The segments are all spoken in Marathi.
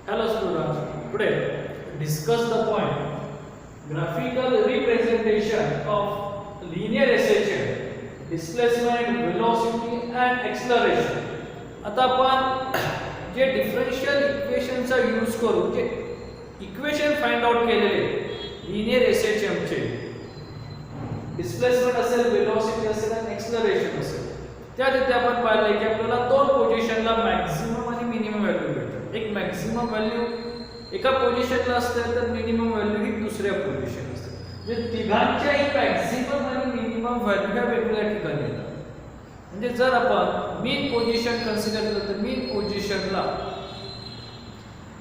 Hello students, today discuss the point graphical representation of linear SHM, displacement, velocity and acceleration. आता आपण जे डिफरन्शियल इक्वेशनचा यूज करू जे इक्वेशन फाइंड आउट केलेले लिनियर SHM चे डिस्प्लेसमेंट असेल, वेलोसिटी असेल आणि एक्सेलरेशन असेल, त्या तिथे आपण पाहिलं की आपल्याला दोन पोझिशनला मॅक्सिमम आणि मिनिमम व्हॅल्यू भेटतात. एक मॅक्सिमम व्हॅल्यू एका पोझिशनला असते तर मिनिमम व्हॅल्यू ही दुसऱ्या पोझिशन असते. म्हणजे तिघांच्याही मॅक्सिमम आणि मिनिमम व्हॅल्यू ह्या वेगवेगळ्या ठिकाणी येतात. म्हणजे जर आपण मीन पोझिशन कन्सिडर केलं तर मीन पोझिशनला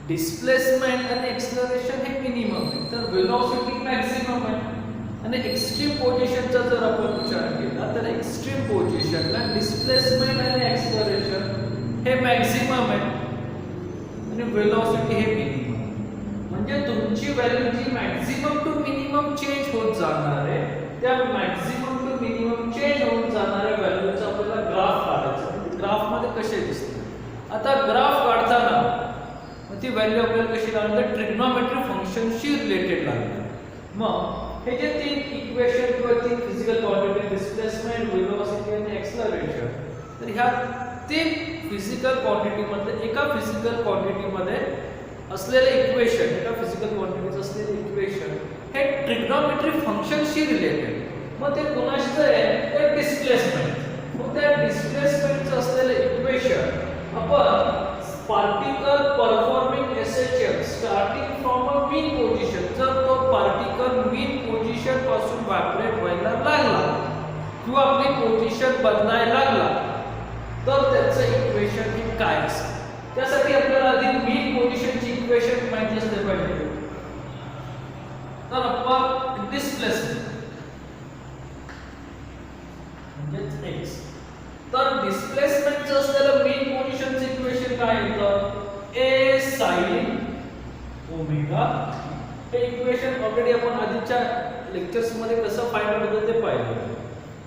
डिस्प्लेसमेंट आणि एक्सेलरेशन हे मिनिमम आहे, तर वेलोसिटी मॅक्सिमम आहे. आणि एक्स्ट्रीम पोझिशनचा जर आपण विचार केला तर एक्स्ट्रीम पोझिशनला डिस्प्लेसमेंट आणि एक्सेलरेशन हे मॅक्सिमम आहे आणि वेलोसिटी हे मिनिमम. म्हणजे तुमची व्हॅल्यू जी मॅक्सिमम टू मिनिमम चेंज होत जाणार आहे, त्या मॅक्सिमम टू मिनिमम चेंज होत जाणाऱ्या व्हॅल्यूचा आपल्याला ग्राफ काढायचा. ग्राफ मध्ये कसे दिसते, आता ग्राफ काढताना ती व्हॅल्यू आपल्याला कशी लागणार, ट्रिग्नोमेट्री फंक्शनशी रिलेटेड लागणार. मग हे जे तीन इक्वेशन किंवा तीन फिजिकल क्वांटिटी डिस्प्लेसमेंट, वेलोसिटी आणि एक्सेलरेशन, तर ह्या तीन फिजिकल क्वांटिटी मध्ये एका फिजिकल क्वांटिटी मध्ये असलेले इक्वेशन, एका फिजिकल क्वांटिटीचं असलेले इक्वेशन हे ट्रिग्नोमेट्री फंक्शनशी रिलेटेड. मग ते कोणाशी आहे, तर डिस्प्लेसमेंट. मग त्या डिस्प्लेसमेंटचं असलेले इक्वेशन आपण particle performing SHM starting from a mean position, जर तो पार्टिकल मीन पोझिशन पासून व्हायब्रेट व्हायला लागला किंवा आपली पोझिशन बदलायला लागला तर त्याचं इक्वेशन हे काय असेल. त्यासाठी आपल्याला आधी मीन पोझिशनची इक्वेशन माहिती असले पाहिजे. तर आपण डिस्प्लेसमेंट म्हणजे x, तर डिस्प्लेसमेंटचं असलेलं मीन पोझिशनचं इक्वेशन काय येतं, a sin ओमेगा. हे इक्वेशन ऑलरेडी आपण आधीच्या लेक्चर्स मध्ये कसं फाइंड आउट होतं ते पाहिलं.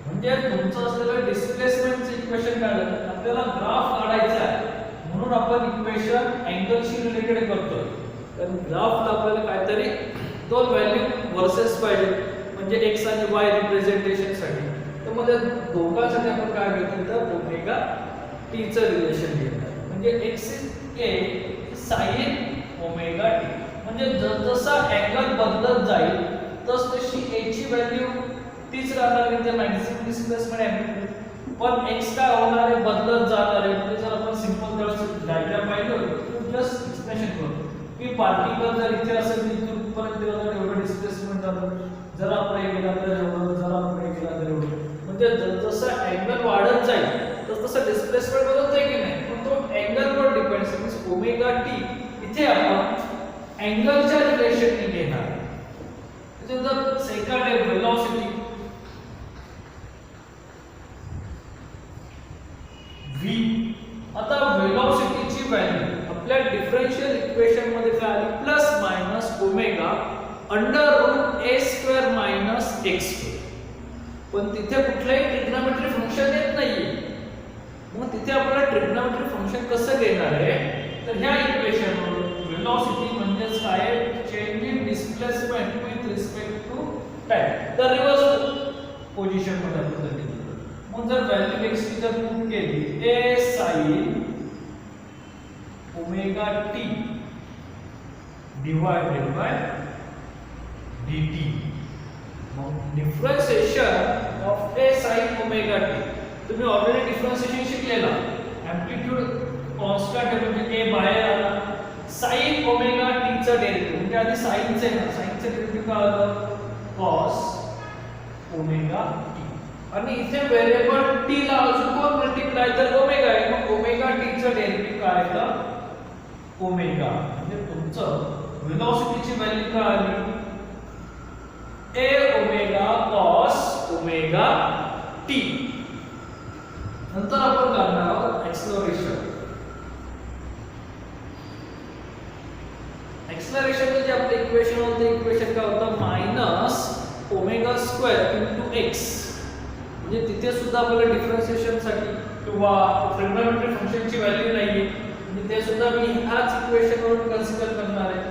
म्हणजे तुमचं असलेलं डिस्प्लेसमेंटचं इक्वेशन काय झालं, आपल्याला ग्राफ काढायचा आहे म्हणून आपण इक्वेशन अँगलशी रिलेटेड करतोय. तर ग्राफला आपल्याला काहीतरी दोन व्हॅल्यू वर्सेस पाहिजे, म्हणजे x आणि y रिप्रेझेंटेशन साठी. तर मग त्या दोघांसाठी आपण काय घेतलं तर ओमेगा t चं रिलेशन घेतलं. म्हणजे x a sin omega t. म्हणजे जसा अँगल बदलत जाईल तशी a ची व्हॅल्यू तीच राहणार, म्हणजे मॅक्सिमम डिस्प्लेसमेंट अँगल. पण x काय होणार आहे, बदलत जाणार आहे. म्हणजे जर आपण सिंपल डायग्राम पाहिलं तर जस्ट एक्सप्रेशन करू की पार्टिकल जर इथे असेल इथून पर्यंत गेला तर एवढं डिस्प्लेसमेंट झालं, जर आपण गेला तर एवढं, जर आपण गेला तर एवढं. म्हणजे जसं अँगल वाढत जाईल तसं डिस्प्लेसमेंट बदलत जाईल की नाही, पण तो अँगलवर डिपेंड्स. म्हणजे ओमेगा टी इथे आपण अँगलच्या रिलेशनने घेणार. जर सेकंड आहे वेलोसिटी v. आता वेलोसिटीची व्हॅल्यू आपल्या डिफरन्शियल इक्वेशन मध्ये काय आली, plus minus omega under root a square minus x square. पण तिथे कुठलंही ट्रिग्नोमेट्री फंक्शन येत नाहीये. मग तिथे आपल्याला ट्रिग्नोमेट्री फंक्शन कसं घेणार आहे, तर ह्या इक्वेशन वरून वेलोसिटी म्हणजेच काय, change in displacement with respect to time, तर रिव्हर्स पोझिशन मध्ये आपण घेतलं. मग जर व्हॅल्यू x ची जर पुट केली a sin omega t divided by dt. मग differentiation of a sin omega t तुम्ही ऑलरेडी डिफरन्शिएशन शिकलेला. एम्प्लिट्यूड कॉन्स्टंट आहे म्हणजे a बाहेर आला, sin ओमेगा t चं डेरिव्हेटिव्ह म्हणजे आधी sin चे ना, sin चे डेरिव्हेटिव्ह काय आलं, cos ओमेगा t. आणि इथे व्हेरिएबल t ला अजून कोण मल्टिप्लाय तर ओमेगा आहे. मग ओमेगा t चं डेरिव्हेटिव्ह काय आहे, ओमेगा. म्हणजे तुमचं वेलोसिटीची व्हॅल्यू काय आली, a omega cos omega t. नंतर आपण करणार आहोत एक्सेलरेशन. एक्सेलरेशन जे आपले इक्वेशन होते, इक्वेशन काय होतं, minus omega square into x. म्हणजे तिथे सुद्धा आपल्याला डिफरन्शिएशन साठी किंवा ट्रिग्नोमेट्री फंक्शनची व्हॅल्यू नाहीये, म्हणजे ते सुद्धा मी ह्याच इक्वेशन वरून कन्सिडर करणार आहे.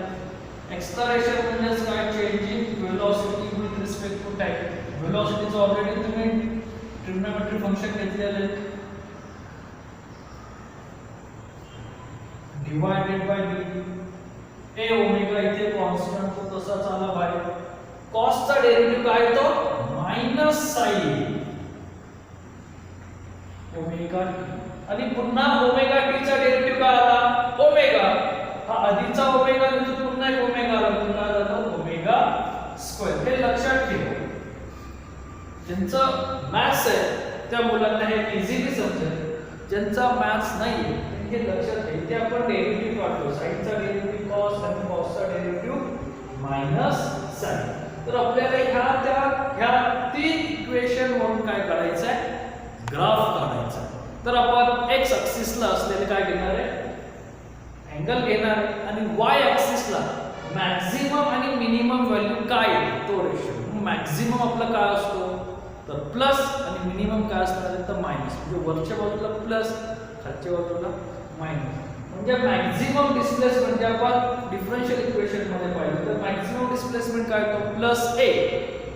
एक्सलरेशन म्हणजे काय? Change in velocity with respect to time. वेलोसिटीचं ऑलरेडी तुम्ही ट्रिग्नोमेट्री फंक्शन घेतलेलं आहे, divided by dt. A omega इथे कॉन्स्टंट तो तसाच आला बाहेर. कॉसचा डेरिव्हेटिव्ह काय येतो? Minus sine omega t. आणि पुन्हा ओमेगा टी चा डेरिव्हेटिव्ह काय आला? ओमेगा. हा आधीचा ओमेगा नंतर पुन्हा एक ओमेगा आला, पुन्हा झाला ओमेगा स्क्वेअर. हे लक्षात ठेवा. ज्यांचं मॅथ्स आहे त्या मुलांना हे इझिली समजेल. ज्यांचा मॅथ्स नाही हे लक्षात ठेवा. इथे आपण डेरिव्हेटिव्ह काढतो. साइनचा डेरिव्हेटिव्ह कॉस आणि कॉसचा डेरिव्हेटिव्ह मायनस साइन. तर आपल्याला ह्या तीन इक्वेशन वरून काय काढायचं आहे? ग्राफ काढायचा आहे. तर आपण एक्स ऍक्सिसला असलेले काय घेणार आहे? अँगल घेणार आहे. आणि वाय ऍक्सिसला मॅक्झिमम आणि मिनिमम व्हॅल्यू काय आहे तो रेशो. मॅक्झिमम आपला काय असतो? तर प्लस आणि मिनिमम काय असणार आहे? तर मायनस. म्हणजे वरच्या बाजूला प्लस, खालच्या बाजूला मायनस. म्हणजे मॅक्झिमम डिस्प्लेसमेंट जे आपण डिफरन्शियल इक्वेशन मध्ये पाहिलं तर मॅक्झिमम डिस्प्लेसमेंट काय होतं? प्लस ए.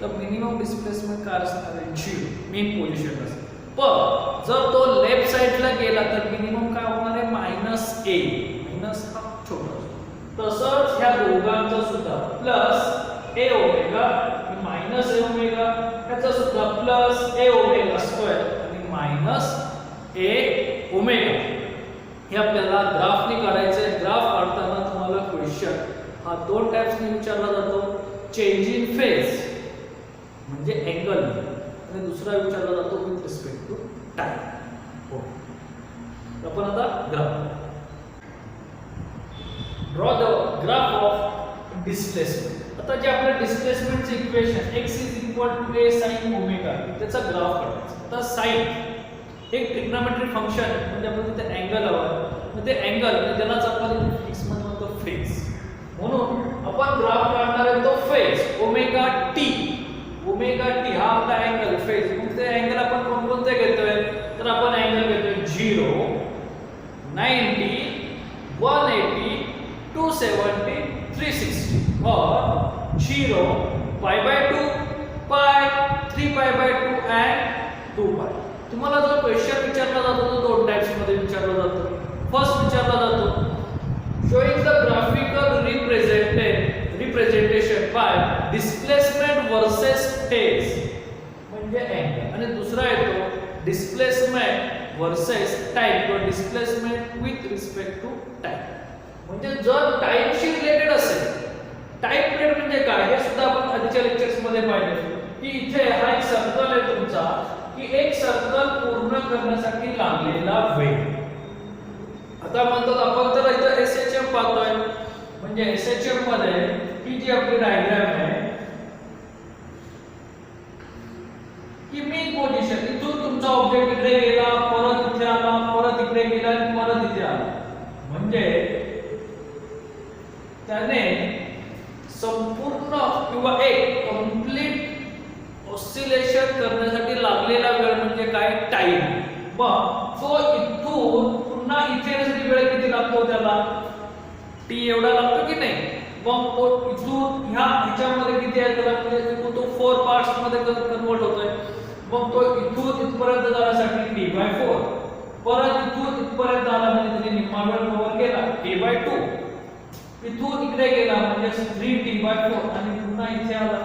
तर मिनिमम डिस्प्लेसमेंट काय असणार आहे? 0 मेन पोझिशन असेल. पण जर तो लेफ्ट साइडला गेला तर मिनिमम काय होणार आहे? मायनस ए. मायनस हा छोटा असतो. तसंच ह्या दोघांचा सुद्धा प्लस ए ओमेगा आणि मायनस ए ओमेगा, ह्याचा सुद्धा प्लस ए ओमेगा स्क्वेअर आणि मायनस ए ओमेगा. हे आपल्याला ग्राफने काढायचं आहे. ग्राफ काढताना तुम्हाला क्वेश्चन हा दोन टाइप्सने विचारला जातो. चेंज इन फेज म्हणजे अँगल, आणि दुसरा विचारला जातो विथ रिस्पेक्ट टू टाइम. हो, आपण आता graph draw the graph of displacement. आता जे आपलं डिस्प्लेसमेंटचे equation x = a sin omega त्याचा ग्राफ काढायचा. आता sin एक ट्रिग्नोमेट्री फंक्शन म्हणजे आपण तिथे अँगल हवा. मग ते अँगल म्हणजे त्यालाच आपण फिक्स म्हणतो फेज. म्हणून आपण ग्राफ काढणार आहे तो phase omega T. Omega T हा आपला अँगल फेज. मग ते अँगल आपण कोणते घेतोय? तर आपण अँगल घेतोय 0, 90, 180, 270, 360 और 0, π/2, π, 3π/2 and 2π. तुम्हाला जो क्वेश्चन विचारला जातो तो दोन टाइप्स मध्ये विचारला जातो. फर्स्ट विचारला जातो showing the graphical representation by displacement versus phase म्हणजे अँगल. आणि दुसरा येतो डिस्प्लेसमेंट वर्सेस टाइम किंवा displacement with respect to time. म्हणजे जर टाइमशी रिलेटेड असेल, टाइम पिरियड म्हणजे काय हे सुद्धा आपण आधीच्या लेक्चर्स मध्ये पाहिलं की इथे हा एक सर्कल आहे तुमचा, की एक सर्कल पूर्ण करण्यासाठी लागलेला वेळ. आता म्हणतात आपण तर इथं SHM पाहतोय. म्हणजे SHM मध्ये ही जी आपली डायग्राम आहे की मेन पोझिशन इथून तुमचा ऑब्जेक्ट इकडे गेला, परत इथे आला, परत इकडे गेला आणि परत इथे आला. म्हणजे त्याने संपूर्ण किंवा एक कंप्लीट ऑसिलेशन करण्यासाठी लागलेला वेळ म्हणजे काय? टाइम. मग तो इथून पुन्हा इथे येण्यासाठी वेळ किती लागतो त्याला? टी एवढा लागतो की नाही? मग तो इथून ह्याच्यामध्ये किती आहे त्याला? म्हणजे तो 4 पार्ट्स मध्ये कन्वर्ट होतोय. मग तो इथून इथपर्यंत जाण्यासाठी t/4, परत इथून इथपर्यंत आला म्हणजे त्याने निम्मा वेळ कव्हर केला t/2, इथून इकडे गेला म्हणजे 3t/4 आणि पुन्हा इथे आला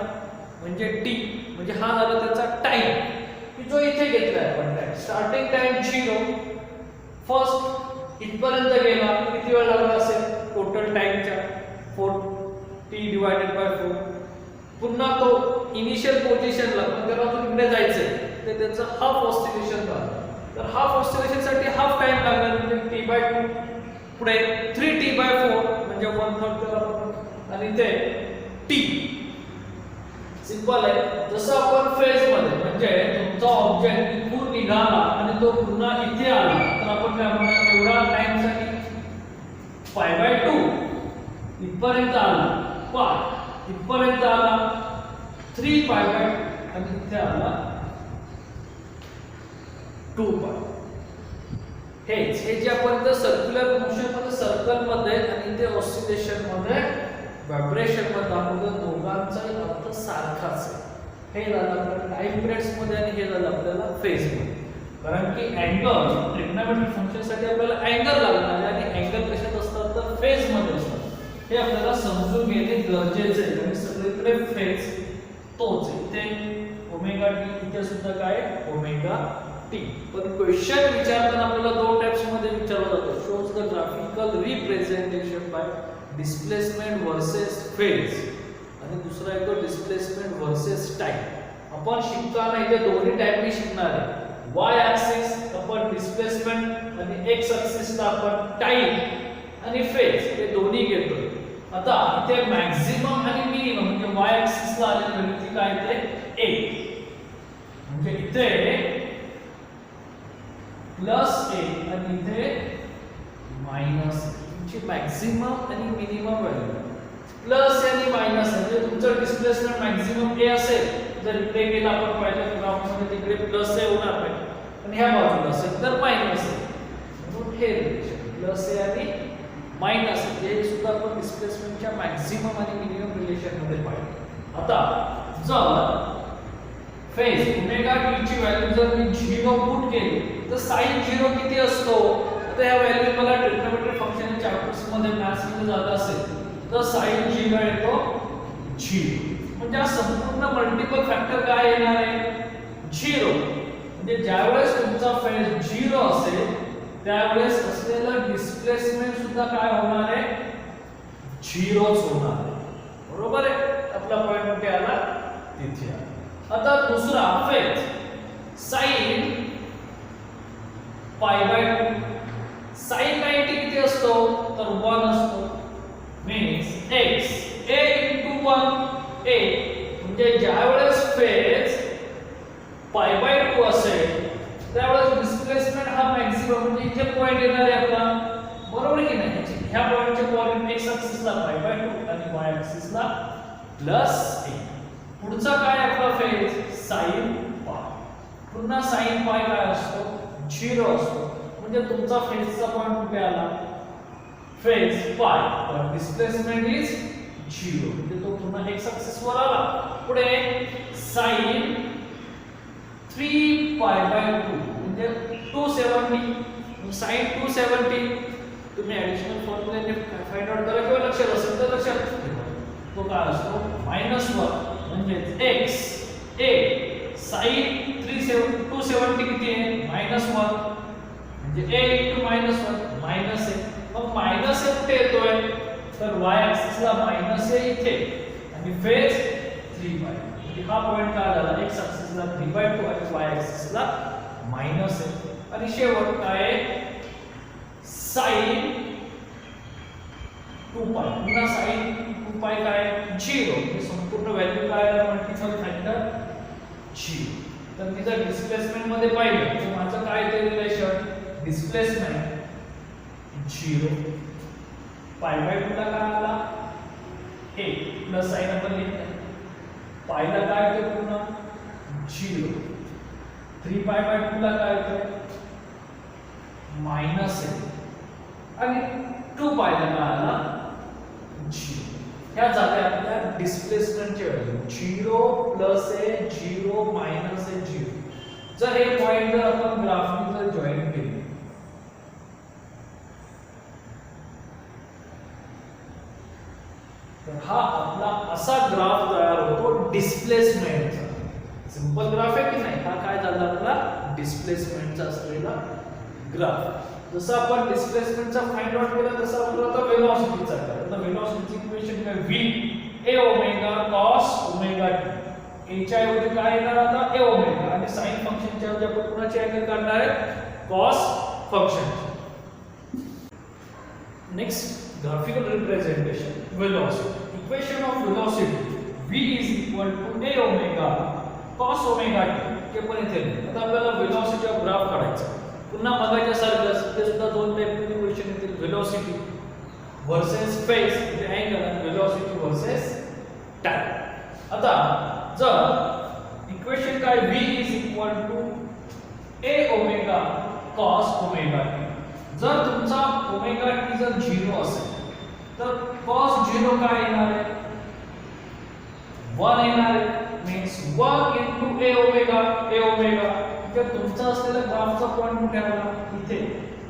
म्हणजे t. म्हणजे हा झाला त्याचा टाइम की जो इथे घेतलाय आपण. टाइम स्टार्टिंग टाइम 0, फर्स्ट इथपर्यंत गेला किती वेळ लागला असेल टोटल टाइमच्या 4t/4. पुन्हा तो इनिशियल पोझिशनला पण त्याला अजून इकडे जायचंय ते त्याचं हाफ ऑसिलेशन झालं. तर हाफ ऑसिलेशन साठी हाफ टाइम लागला म्हणजे t/2, पुढे 3t/4 म्हणजे 1/3 त्याला, आणि ते t. सिंपल आहे. जसं आपण फेज मध्ये म्हणजे तुमचा ऑब्जेक्ट इथून निघाला आणि तो पुन्हा इथे आला तर आपण काय म्हणणार? एवढा टाइम साठी π/2 इथपर्यंत आला, π इथपर्यंत आला, 3π आणि इथे आला 2π. हे जे आपण इथं सर्क्युलर मोशन मध्ये सर्कल मध्ये आणि ते ऑसिलेशन मध्ये व्हायब्रेशन मध्ये दाखवलं, दोघांचाही अर्थ सारखाच आहे. हे झालं आपल्याला टाइम पिरियड्स मध्ये आणि हे झालं आपल्याला फेज मध्ये. कारण की अँगल ट्रिग्नोमेट्रिक फंक्शन साठी आपल्याला अँगल लागणार आहे आणि अँगल कशात असतात तर फेज मध्ये असतात. हे आपल्याला समजून घेणे गरजेचे आहे. आणि सगळीकडे फेज तोच आहे. इथे ओमेगा टी, इथे सुद्धा काय ओमेगा टी. पण क्वेश्चन विचारताना आपल्याला दोन टाइप्स मध्ये विचारला जातो. Shows the graphical representation by displacement versus phase आणि दुसरा येतो डिस्प्लेसमेंट वर्सेस टाइम. आपण शिकताना इथे दोन्ही टाइपनी शिकणार आहे. y ऍक्सिस आपण डिस्प्लेसमेंट आणि x ऍक्सिसला आपण टाइम आणि फेज हे दोन्ही घेतो. आता इथे मॅक्झिमम आणि मिनिमम म्हणजे y ऍक्सिसला आलेली व्हॅल्यू काय येते 1. म्हणजे इथे +1 आणि इथे -1 ची मॅक्झिमम आणि मिनिमम व्हॅल्यू. प्लस आणि मायनस म्हणजे तुमचं डिस्प्लेसमेंट मॅक्झिमम a असेल, जर इकडे गेला आपण पहिल्या ग्राफ मध्ये तिकडे प्लस a होणार नाही, आणि ह्या बाजूला असेल तर मायनस आहे. म्हणून हे रिलेशन प्लस a आणि मायनस हे सुद्धा आपण डिस्प्लेसमेंटच्या मॅक्झिमम आणि मिनिमम रिलेशन मध्ये पाहिजे. आता जर फेज ओमेगा टी ची व्हॅल्यू जर मी 0 पुट केली तर sin 0 किती असतो. आता ह्या व्हॅल्यू मला ट्रिग्नोमेट्रिक फंक्शनच्या चॅप्टर्स मध्ये मॅथ्स मध्ये झालं असेल तर sin 0 येतो 0. म्हणजे हा संपूर्ण मल्टिपल फॅक्टर काय येणार आहे 0. म्हणजे ज्यावेळेस तुमचा फेज 0 असेल त्यावेळेस असलेलं डिस्प्लेसमेंट सुद्धा काय होणार आहे 0च होणार आहे. बरोबर आहे. आपला पॉइंट कुठे आला तिथे आला. आता दुसरा फेज sin π/2. sin 90 किती असतो तर 1 असतो. Means x a * 1 a. म्हणजे ज्यावेळेस फेज π/2 असेल त्यावेळेस डिस्प्लेसमेंट हा मॅक्सिमम म्हणजे इथे पॉइंट येणार आहे आपला. बरोबर की नाही. ह्या पॉइंटचे कोऑर्डिनेट x ऍक्सिसला π/2 आणि y ऍक्सिसला +a. पुढचा काय आपला फेज sin π. पुन्हा sin π काय असतो 0 असतो. म्हणजे तुमचा फेजचा पॉइंट कुठे आला फेज π पण डिस्प्लेसमेंट इज 0. म्हणजे तो पुन्हा x ऍक्सिस वर आला. पुढे sin 3π/2 म्हणजे 270. sin 270 तुम्ही ऍडिशनल फॉर्म्युलाने फाइंड आउट करा किंवा लक्षात असेल तर लक्षात ठेवा. तो काय असतो -1 म्हणजे x a sin 270 किती आहे -1 म्हणजे a * -1 -a. मग मायनस a कुठे येतोय तर y ऍक्सिसला -a इथे आणि फेज 3π. म्हणजे हा पॉइंट काय झाला x ऍक्सिसला 3/2 आणि y ऍक्सिसला -a. आणि शेवट काय sin 2π. पुन्हा sin 2π काय 0. म्हणजे संपूर्ण व्हॅल्यू काय आहे मल्टिपल फॅक्टर 0. तर मी जर डिस्प्लेसमेंट मध्ये पाहिलं तर माझं काय ते रिलेशन डिस्प्लेसमेंट 0 π/2 ला काय आला 1 प्लस साइन आपण लिहिलं. π ला काय येते पुन्हा 0. 3π/2 ला काय येते -1 आणि 2π ला काय आला 0. ह्या झाल्या आपल्या डिस्प्लेसमेंटचे व्हॅल्यू 0 +a 0 -a 0. जर हे पॉइंट जर आपण ग्राफने जर जॉइन केले तर हा आपला असा ग्राफ तयार होतो डिस्प्लेसमेंटचा. सिंपल ग्राफ आहे की नाही. हा काय झाला आपला डिस्प्लेसमेंटचा असलेला ग्राफ. जसं आपण डिस्प्लेसमेंटचा फाइंड आउट केला तसं आपल्याला आता वेलोसिटीचा करायचा. आता वेलोसिटीची इक्वेशन काय v a omega cos omega t. a च्या ऐवजी काय येणार आता a ओमेगा आणि sin फंक्शनच्या ऐवजी आपण कोणाचे अँगल काढणार आहे cos function. Next graphical representation velocity. Equation of velocity v is equal to a omega cos omega t. हे पण इथे आता आपल्याला velocity of graph काढायचा. पुन्हा मगाच्या सारखंच ते सुद्धा दोन टाइपचे इक्वेशन येतील. velocity versus phase म्हणजे अँगल आणि velocity versus time. आता जर इक्वेशन काय v is equal to a omega cos omega t जर तुमचा ओमेगा टी जर 0 असेल तर cos 0 काय येणार आहे 1 येणार आहे मीन्स 1 into a ओमेगा म्हणजे तुमचा असलेला ग्राफचा पॉइंट कुठे आला इथे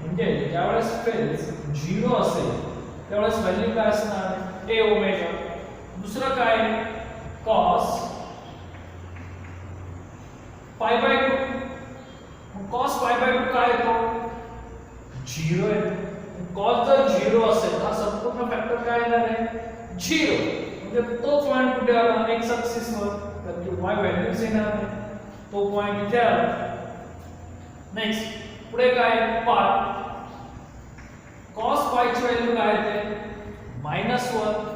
म्हणजे ज्यावेळेस फेज 0 असेल त्यावेळेस व्हॅल्यू काय असणार a ओमेगा दुसरं काय cos pi by 2 cos pi by 2 काय येतो 0 आहे cos जर 0 असेल तर संपूर्ण फॅक्टर काय येणार आहे 0 म्हणजे तो पॉइंट कुठे आला एक्स ऍक्सिस वर तर की y व्हॅल्यूज येणार आहे तो पॉइंट इथे आला नेक्स्ट पुढे काय पाय cos पाय ची व्हॅल्यू काय येते -1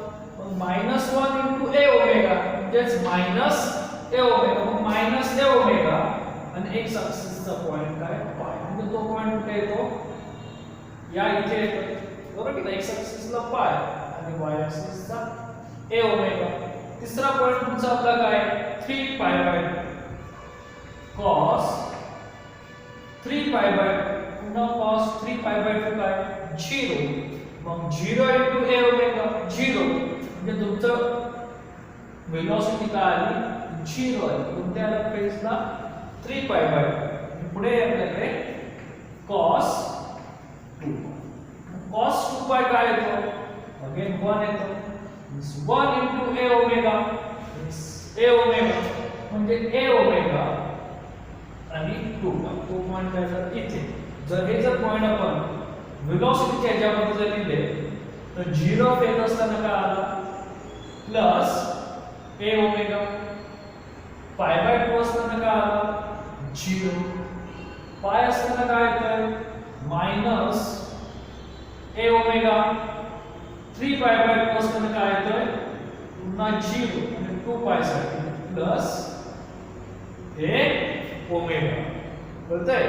-1 into a ओमेगा म्हणजेच a ओमेगा मग -a ओमेगा आणि एक्स ऍक्सिस चा पॉइंट काय पाय म्हणजे तो पॉइंट कुठे येतो या इथे येतो बरोबर की एक्स ऍक्सिस ला पाय आणि y ऍक्सिस चा a ओमेगा तिसरा पॉइंट तुमचा आपला काय 3 pi by cos 3 pi by पुन्हा cos 3 पाय बाय 2 काय 0 मग 0 into a ओमेगा 0 म्हणजे तुमचं वेलोसिटी काय आली 0 आहे कोणत्या फेजला 3 पाय बाय पुढे आपल्याकडे cos 2 cos 2 पाय काय येतो अगेन 1 येतो 1 into a ओमेगा म्हणजे a ओमेगा आणि 2 तो पॉइंट काय झाला इथे जर पॉइंट आपण वेलोसिटीच्या ह्याच्यामध्ये जर लिहिले तर 0 फेज असताना काय आला plus a omega pi by 2 असताना काय आला 0 पाय असताना काय येतंय minus a omega 3 pi by 2 असताना काय येतंय पुन्हा 0 आणि 2 पाय साठी प्लस a ओमेगा कळतंय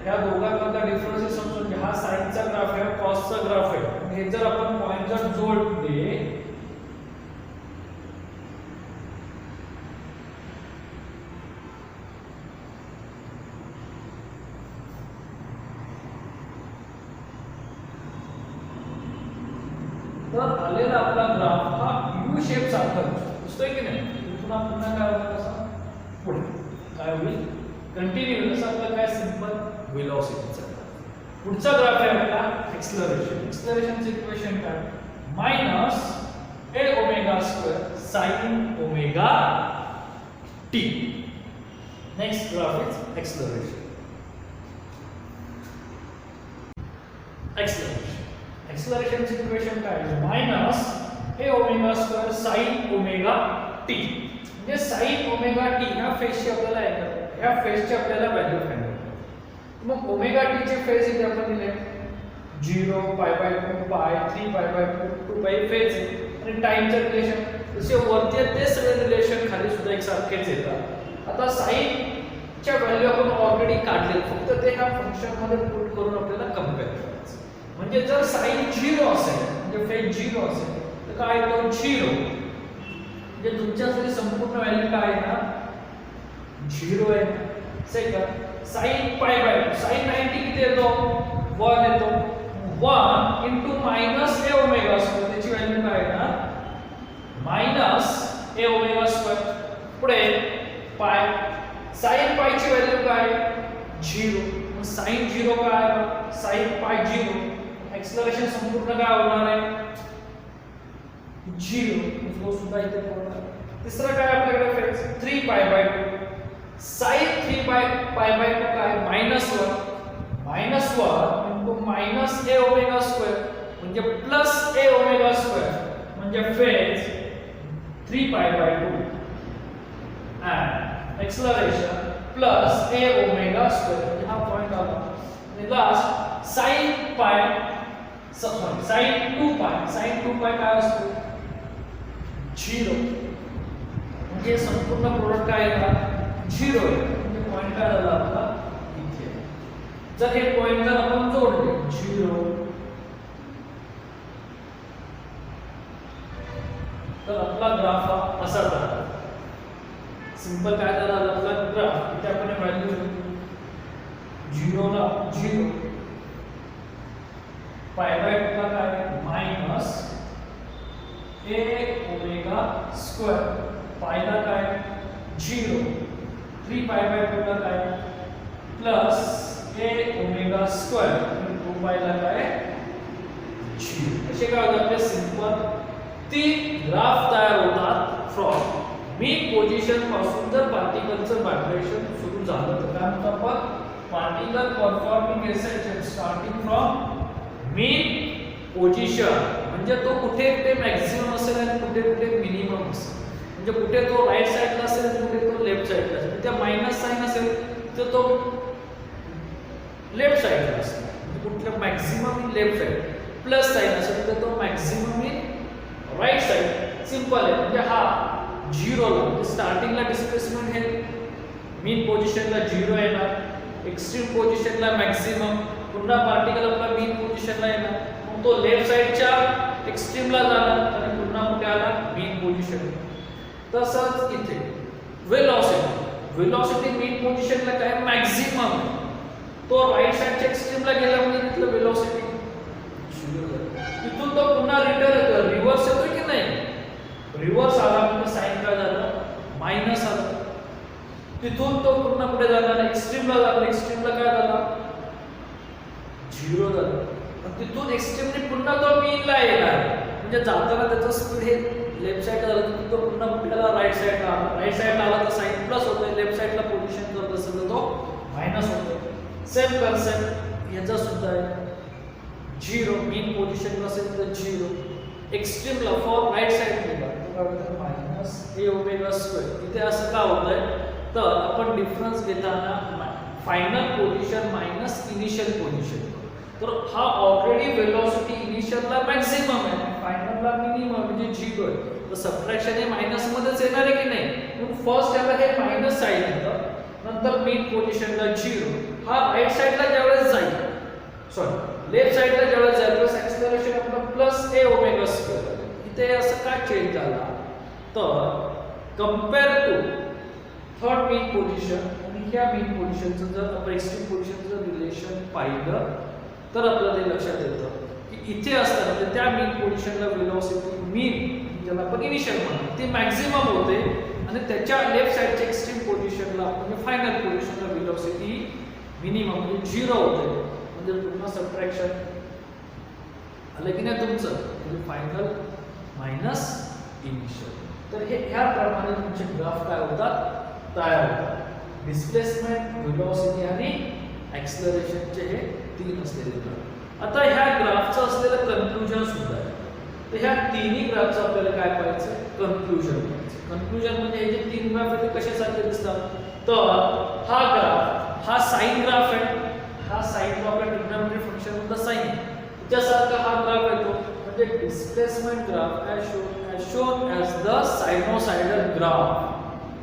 या दोघांमधला डिफरन्स समजून घ्या हा साइनचा ग्राफ आहे कॉसचा ग्राफ आहे हे जर आपण पॉइंट जर जोडले तर आलेला आपला ग्राफ हा यू शेप सारखा दिसतोय की नाही पुन्हा काय होणार असा पुढे काय होईल कंटिन्यू असं आपलं काय सिंपल वेलोसिटीचा पुढचा ग्राफ आहे आपला एक्सेलरेशनचे इक्वेशन काय -a omega square sin omega t next graph is एक्सेलरेशनचे इक्वेशन काय -a omega square sin omega t म्हणजे sin ओमेगा t ह्या फेजची आपल्याला ह्या फेजची आपल्याला व्हॅल्यू फाइंड करायची मग ओमेगा t चे फेज इथे आपण दिले 0 पाय बाय 2 पाय 3 पाय बाय 2 पाय फेज आहे आणि टाइमचं रिलेशन जसे वरती ते सगळे रिलेशन खाली सुद्धा एकसारखेच येतात आता sin च्या व्हॅल्यू आपण ऑलरेडी काढले फक्त ते ह्या फंक्शन मध्ये पुट करून आपल्याला कंपेअर करायचं म्हणजे जर sin 0 असेल म्हणजे फेज 0 असेल तर काय येतो 0 म्हणजे तुमच्यासाठी संपूर्ण व्हॅल्यू काय येणार 0 आहे second sin pi by sin 90 किती येतो 1 येतो 1 into -a ओमेगा स्क्वेअर त्याची व्हॅल्यू काय येणार -a ओमेगा स्क्वेअर पुढे पाय sin पाय ची व्हॅल्यू काय 0 मग sin 0 काय आलं sin पाय 0 एक्सेलरेशन संपूर्ण काय होणार आहे 0 तो सुद्धा इथे होणार तिसरा काय आपल्याकडे phase 3 pi by 2 sin 3 pi by 2 काय -1 into -a ओमेगा स्क्वेअर म्हणजे +a ओमेगा स्क्वेअर म्हणजे phase 3 pi by 2 and acceleration +a omega square म्हणजे हा पॉइंट आला आणि लास्ट sin पाय sin 2 पाय काय असतो 0 म्हणजे संपूर्ण प्रोडक्ट काय येणार 0 आहे म्हणजे पॉइंट काय झाला आपला इथे जर हे पॉइंट जर आपण जोडले 0 तर आपला ग्राफ हा असा झाला सिंपल काय झाला आपला ग्राफ इथे आपण व्हॅल्यू 0 ला 0 पाय बाय 2 ला काय मायनस a ओमेगा स्क्वेअर, पाय ला काय 0, 3 पाय बाय 2 ला काय प्लस a ओमेगा स्क्वेअर आणि 2 पाय ला काय 0. असे काय होतात आपले सिंपल 3 ग्राफ तयार होतात फ्रॉम मीन पोझिशन पासून. जर पार्टिकलचं व्हायब्रेशन सुरू झालं तर काय म्हणतो आपण particle performing oscillation starting from mean position, म्हणजे तो कुठे कुठे मॅक्सिमम असेल आणि कुठे कुठे मिनिमम असेल, म्हणजे कुठे तो राईट साइडला असेल आणि कुठे तो लेफ्ट साइडला असेल. त्या मायनस साइन असेल तर तो लेफ्ट साइडला असेल, म्हणजे कुठलं maximum in left side. Plus sign असेल तर तो maximum in right side. Simple आहे, म्हणजे हा 0 ला म्हणजे स्टार्टिंगला डिस्प्लेसमेंट हे मीन पोझिशनला 0 येणार, एक्स्ट्रीम पोझिशनला मॅक्सिमम, पुन्हा पार्टिकल आपला मीन पोझिशनला येणार, मग तो लेफ्ट साइडच्या एक्स्ट्रीमला जाणार आणि पुन्हा कुठे आला मीन पोझिशन. तसंच इथे वेलोसिटी मीन पोझिशनला काय मॅक्सिमम, तो राईट साइडच्या एक्स्ट्रीमला गेला म्हणजे तिथलं वेलोसिटी 0 झालं. तिथून तो पुन्हा रिटर्न रिव्हर्स येतो की नाही, रिव्हर्स आला म्हणजे साइन काय झालं मायनस आलं. तिथून तो पुन्हा पुढे जाणार एक्स्ट्रीमला जाणार, एक्स्ट्रीमला काय झालं 0 झालं. तिथून एक्स्ट्रीमने पुन्हा तो मीनला येणार, म्हणजे जाताना त्याचा स्पीड हे लेफ्ट साइडला झालं तर तो पुन्हा पुढेला राईट साइडला आला, राईट साइडला आला तर साइन प्लस होतोय, लेफ्ट साइडला पोझिशन करत असेल तर तो मायनस होतोय. सेम कन्सेप्ट याचा सुद्धा आहे. 0 मीन पोझिशन असेल तर 0, एक्स्ट्रीमला फॉर राईट साइड गेला तर मायनस a ओमेगा स्क्वेअर. इथे असं का होतंय तर आपण डिफरन्स घेताना final position minus initial position, तर हा ऑलरेडी वेलोसिटी इनिशियलला मॅक्सिमम आहे, फायनलला मिनिमम म्हणजे 0 आहे. तर सबट्रॅक्शन हे मायनस मध्येच येणार आहे की नाही, म्हणून फर्स्ट याला हे मायनस साइन येतं, नंतर मीन पोझिशनला 0. हा राईट साइडला ज्यावेळेस जाईल, सॉरी लेफ्ट साइडला ज्यावेळेस जाईल तर एक्सेलरेशन आपलं प्लस a ओमेगा स्क्वेअर. इथे असं का चेंज झाला तर compare to third mean position आणि ह्या मीन पोझिशनचं जर आपण एक्स्ट्रीम पोझिशनचं रिलेशन पाहिलं तर आपल्याला ते लक्षात येतं की इथे असताना म्हणजे त्या मीन पोझिशनला वेलोसिटी मीन ज्याला आपण इनिशियल म्हणतो ती मॅक्सिमम होते आणि त्याच्या लेफ्ट साइडच्या एक्स्ट्रीम पोझिशनला म्हणजे फायनल पोझिशनला वेलोसिटी मिनिमम म्हणजे 0 होते. म्हणजे पुन्हा सबट्रॅक्शन आलं की नाही तुमचं, म्हणजे फायनल मायनस इनिशियल. तर हे ह्याप्रमाणे तुमचे ग्राफ काय होतात तयार होतात. डिस्प्लेसमेंट, वेलोसिटी आणि ॲक्सेलरेशनचे हे 3 असलेले ग्राफ. आता ह्या ग्राफचं असलेलं कन्क्लुजन सुद्धा आहे. तर ह्या तिन्ही ग्राफचं आपल्याला काय पाहायचं कन्क्लुजन पाहायचं. कन्क्लुजन म्हणजे हे जे 3 ग्राफ आहेत ते कशासारखे दिसतात तर हा ग्राफ हा साइन ग्राफ आहे, हा साइन ग्राफ आहे ट्रिग्नोमेट्री फंक्शन मधला साइन, त्याच्यासारखा हा ग्राफ येतो म्हणजे displacement graph as shown as the sinusoidal graph.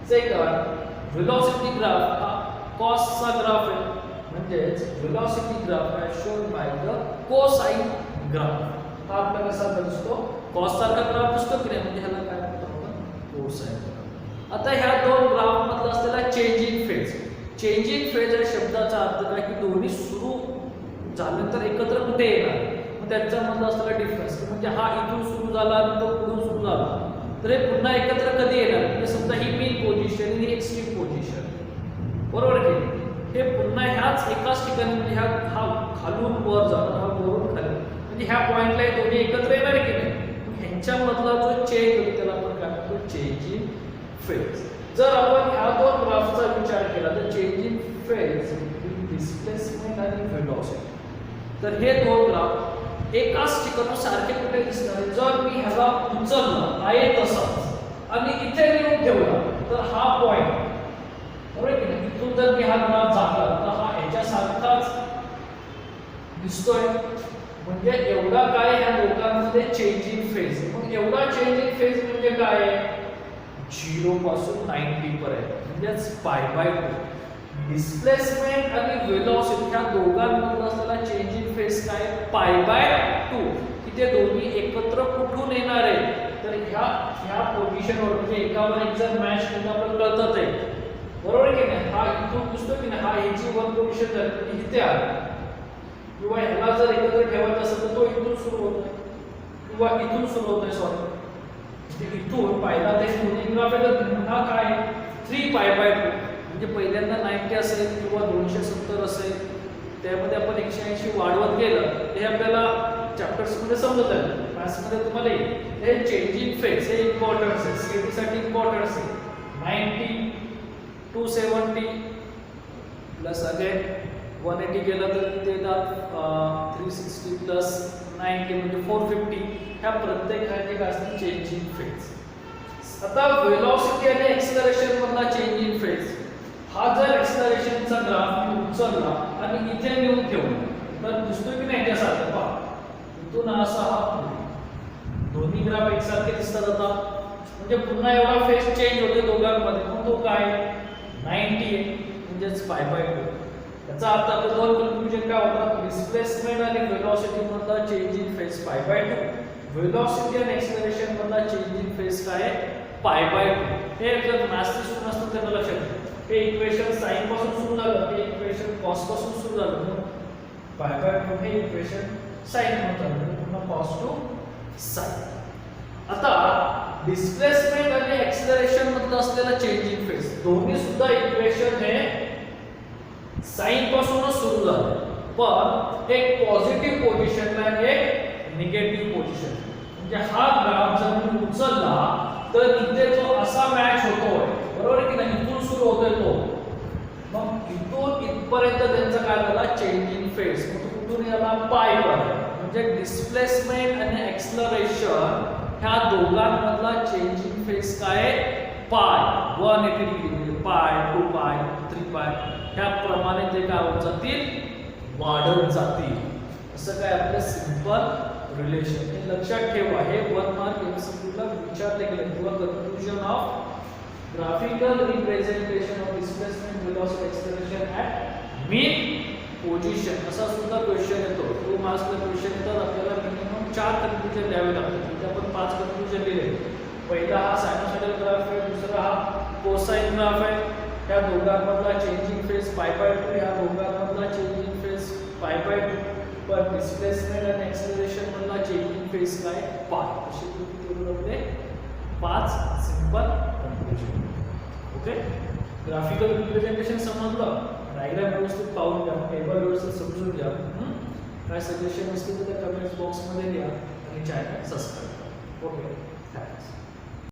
Second velocity graph हा cos चा ग्राफ आहे म्हणजे velocity graph as shown by the cosine graph. हा आपला कसा दिसतो cos सारखा ग्राफ दिसतो की नाही, म्हणजे ह्याला काय म्हणतो आपण cosine ग्राफ. आता ह्या दोन ग्राफ मधला असलेला change in phase, change in phase या शब्दाचा अर्थ काय की दोन्ही सुरू झाल्यानंतर एकत्र कुठे येणार, मग त्यांच्यामधला असलेला डिफरन्स म्हणजे हा इथून सुरू झाला आणि तो पुढून सुरू झाला तर हे पुन्हा एकत्र कधी येणार, म्हणजे समजा ही मीन पोझिशन आणि ही एक्स्ट्रीम पोझिशन बरोबर की हे पुन्हा ह्याच एकाच ठिकाणी म्हणजे हा खालून वर जाणार, हा वरून खाली म्हणजे ह्या पॉइंटला हे दोन्ही एकत्र येणार की नाही, ह्यांच्यामधला जो चेंज होतो त्याला आपण काय म्हणतो चेंज इन फेज. जर आपण ह्या दोन ग्राफचा विचार केला तर चेंज इन फेज, डिस्प्लेसमेंट आणि वेलोसिटी, तर हे दोन ग्राफ एकाच ठिकाणी सारखे कुठे दिसणार. जर मी ह्याला उचललं आहे तसाच आणि इथे नेऊन ठेवला तर हा पॉइंट बरोबर की नाही, इथून जर मी हा ग्राफ झाला तर हा ह्याच्यासारखाच दिसतोय. म्हणजे एवढा काय ह्या दोघांमध्ये चेंज इन फेज. मग एवढा चेंज इन फेज म्हणजे काय 0 पासून 90 पर्यंत म्हणजेच π/2. डिस्प्लेसमेंट आणि वेलोसिटी ह्या दोघांमध्ये असलेला चेंज इन फेज काय π/2. इथे दोन्ही एकत्र कुठून येणार आहे तर ह्या पोझिशनवर म्हणजे एकावर एक जर मॅच केलं आपल्याला कळतं ते बरोबर की नाही. हा इथून दिसतो की नाही, हा ह्याची वन पोझिशन झाली इथे आली, किंवा ह्याला जर एकत्र ठेवायचं असेल तर तो इथून सुरू होतोय किंवा इथून सुरू होतोय सॉरी इथून पहिला ते दोन्ही ग्राफ येतात हा काय 3π/2 म्हणजे पहिल्यांदा 90 असेल किंवा 270 असेल त्यामध्ये आपण 180 वाढवत गेलं हे आपल्याला चॅप्टर्स मध्ये समजत आहे क्लास मध्ये तुम्हाला हे चेंजिंग फेज हे इम्पॉर्टन्स आहे सीईटी साठी इम्पॉर्टन्स आहे 90 270 प्लस अगेन 180 गेलं तर ते येतात 360 प्लस 90 म्हणजे 450 ह्या प्रत्येकाचे काय असते चेंजिंग फेज आता वेलोसिटी आणि एक्सेलरेशन मधला चेंजिंग फेज हा जर एक्सेलरेशनचा ग्राफ मी उचलला आणि इथे नेऊन ठेवला तर दिसतोय की नाही याच्यासारखं पहा इथून असा हा दोन्ही ग्राफ एकसारखे दिसतात आता म्हणजे पुन्हा एवढा फेज चेंज होते दोघांमध्ये पण तो काय 90 आहे म्हणजेच π/2 याचा अर्थ आपले दोन कन्क्लुजन काय होतात डिस्प्लेसमेंट आणि वेलोसिटी मधला चेंज इन फेज π/2 वेलोसिटी आणि एक्सेलरेशन मधला चेंज इन फेज काय π/2 हे जर मॅथ्स सुरू नसतं तर लक्षात ठेवा हे इक्वेशन साइन पासून सुरू झालं हे इक्वेशन कॉस पासून सुरू झालं π/2 हे इक्वेशन साइन पासून झालं पुन्हा कॉस टू साइन आता डिस्प्लेसमेंट आणि एक्सेलरेशन मधलं असलेला चेंज इन फेज दोन्ही सुद्धा इक्वेशन हे साइन पासूनच सुरू झालं पण एक पॉझिटिव्ह पोझिशनला आणि एक निगेटिव्ह पोझिशन म्हणजे हा ग्राफ जर मी उचलला तर इथे जो असा मॅच होतोय बरोबर आहे की नाही इथून सुरू होतोय तो मग इथून इथपर्यंत त्यांचा काय झाला चेंज इन फेज मग कुठून याला पाय पडला म्हणजे डिस्प्लेसमेंट आणि एक्सेलरेशन ह्या दोघांमधला चेंज इन फेज काय पाय 180 डिग्री म्हणजे पाय 2π 3π ह्याप्रमाणे ते काय होत जातील वाढत जातील असं काय आपलं सिंपल रिलेशन हे लक्षात ठेवा हे 1 मार्क एमसीक्यूला विचारले गेले किंवा conclusion of graphical representation of displacement velocity acceleration at mean position असा सुद्धा क्वेश्चन येतो 2 मार्क्सला क्वेश्चन येतात आपल्याला मिनिमम 4 कन्क्लुजन द्यावे लागतात इथे आपण 5 कन्क्लुजन दिले पहिला हा सायनोसॉइडल ग्राफ आहे दुसरा हा कोसाइन ग्राफ आहे त्या दोघांमधला चेंजिंग फेज π/2 या दोघांमधला चेंजिंग फेज π/2 पण डिस्प्लेसमेंट आणि एक्सेलरेशन मधला चेंजिंग फेज काय पाय असे करून आपले 5 simple conclusion okay graphical representation समजलं डायग्राम व्यवस्थित पाहून घ्या टेबल व्यवस्थित समजून घ्या काय सजेशन असतील तर कमेंट्स बॉक्स मध्ये द्या आणि चॅनल सबस्क्राइब करा ओके थँक्स